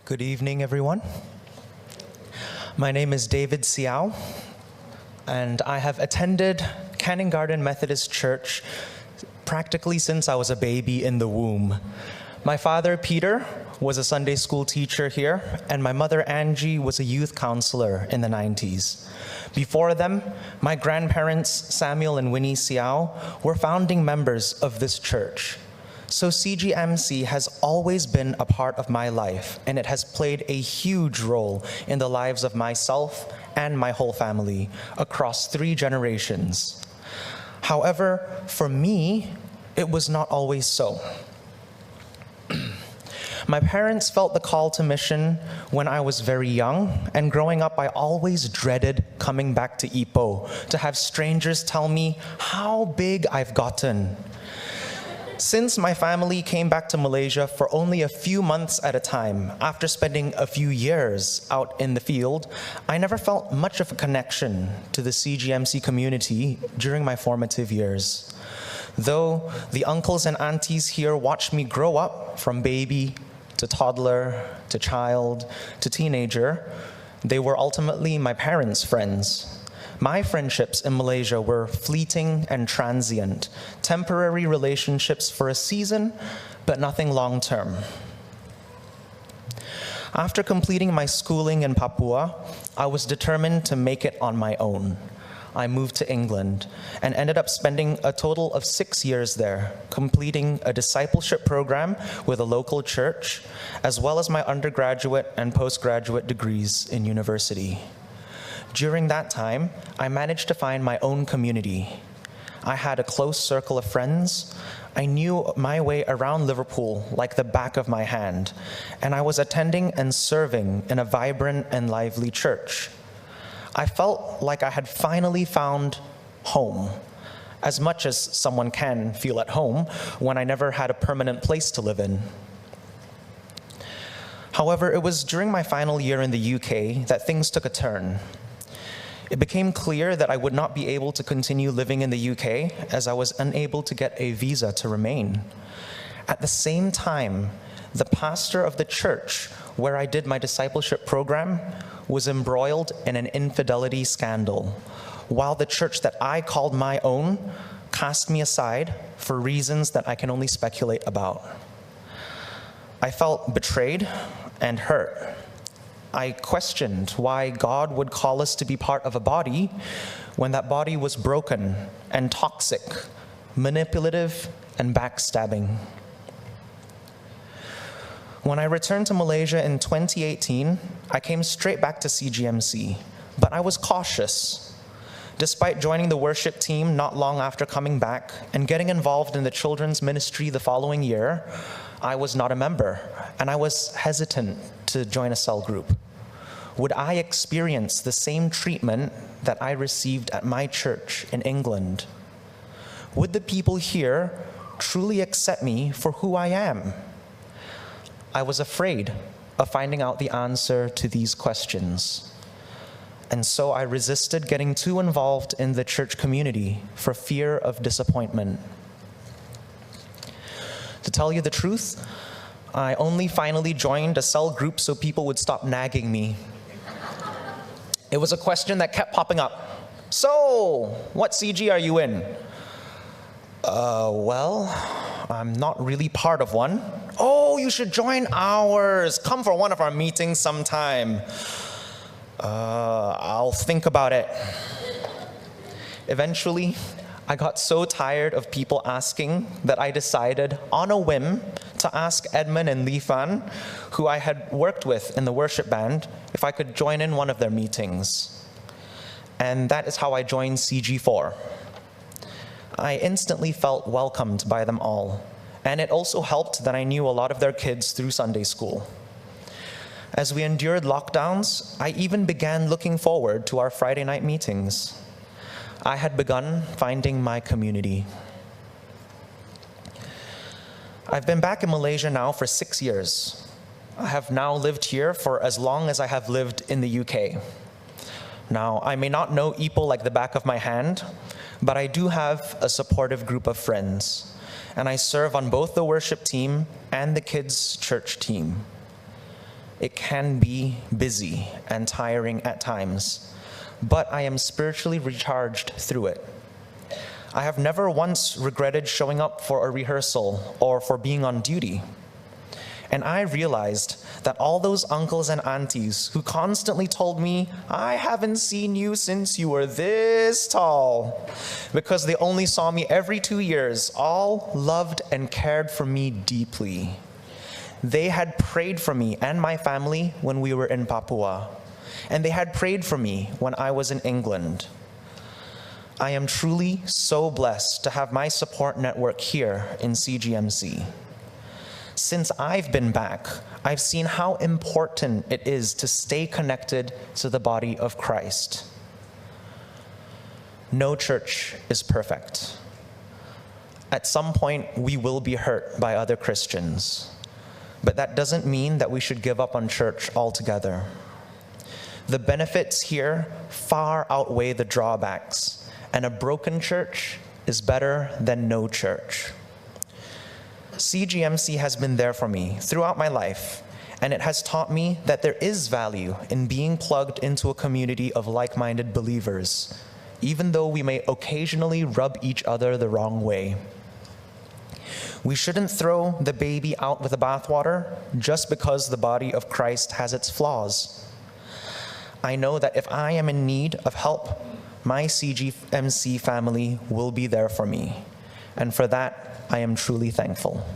Good evening, everyone. My name is David Seow, and I have attended Canning Garden Methodist Church practically since I was a baby in the womb. My father, Peter, was a Sunday school teacher here, and my mother, Angie, was a youth counselor in the 90s. Before them, my grandparents, Samuel and Winnie Seow, were founding members of this church. So CGMC has always been a part of my life, and it has played a huge role in the lives of myself and my whole family across 3 generations. However, for me, it was not always so. My parents felt the call to mission when I was very young, and growing up, I always dreaded coming back to Ipoh to have strangers tell me how big I've gotten. Since my family came back to Malaysia for only a few months at a time, after spending a few years out in the field, I never felt much of a connection to the CGMC community during my formative years. Though the uncles and aunties here watched me grow up from baby to toddler to child to teenager, they were ultimately my parents' friends. My friendships in Malaysia were fleeting and transient, temporary relationships for a season, but nothing long-term. After completing my schooling in Papua, I was determined to make it on my own. I moved to England and ended up spending a total of 6 years there, completing a discipleship program with a local church, as well as my undergraduate and postgraduate degrees in university. During that time, I managed to find my own community. I had a close circle of friends. I knew my way around Liverpool like the back of my hand, and I was attending and serving in a vibrant and lively church. I felt like I had finally found home, as much as someone can feel at home when I never had a permanent place to live in. However, it was during my final year in the UK that things took a turn. It became clear that I would not be able to continue living in the UK as I was unable to get a visa to remain. At the same time, the pastor of the church where I did my discipleship program was embroiled in an infidelity scandal, while the church that I called my own cast me aside for reasons that I can only speculate about. I felt betrayed and hurt. I questioned why God would call us to be part of a body when that body was broken and toxic, manipulative, and backstabbing. When I returned to Malaysia in 2018, I came straight back to CGMC, but I was cautious. Despite joining the worship team not long after coming back and getting involved in the children's ministry the following year, I was not a member, and I was hesitant to join a cell group. Would I experience the same treatment that I received at my church in England? Would the people here truly accept me for who I am? I was afraid of finding out the answer to these questions. And so I resisted getting too involved in the church community for fear of disappointment. To tell you the truth, I only finally joined a cell group so people would stop nagging me. It was a question that kept popping up. So, what CG are you in? Well, I'm not really part of one. Oh, you should join ours. Come for one of our meetings sometime. I'll think about it. Eventually, I got so tired of people asking that I decided on a whim to ask Edmund and Lee Fan, who I had worked with in the worship band, if I could join in one of their meetings. And that is how I joined CG4. I instantly felt welcomed by them all, and it also helped that I knew a lot of their kids through Sunday school. As we endured lockdowns, I even began looking forward to our Friday night meetings. I had begun finding my community. I've been back in Malaysia now for 6 years. I have now lived here for as long as I have lived in the UK. Now, I may not know Ipoh like the back of my hand, but I do have a supportive group of friends, and I serve on both the worship team and the kids' church team. It can be busy and tiring at times, but I am spiritually recharged through it. I have never once regretted showing up for a rehearsal or for being on duty. And I realized that all those uncles and aunties who constantly told me, I haven't seen you since you were this tall, because they only saw me every 2 years, all loved and cared for me deeply. They had prayed for me and my family when we were in Papua, and they had prayed for me when I was in England. I am truly so blessed to have my support network here in CGMC. Since I've been back, I've seen how important it is to stay connected to the body of Christ. No church is perfect. At some point, we will be hurt by other Christians, but that doesn't mean that we should give up on church altogether. The benefits here far outweigh the drawbacks, and a broken church is better than no church. CGMC has been there for me throughout my life, and it has taught me that there is value in being plugged into a community of like-minded believers, even though we may occasionally rub each other the wrong way. We shouldn't throw the baby out with the bathwater just because the body of Christ has its flaws. I know that if I am in need of help, my CGMC family will be there for me, and for that, I am truly thankful.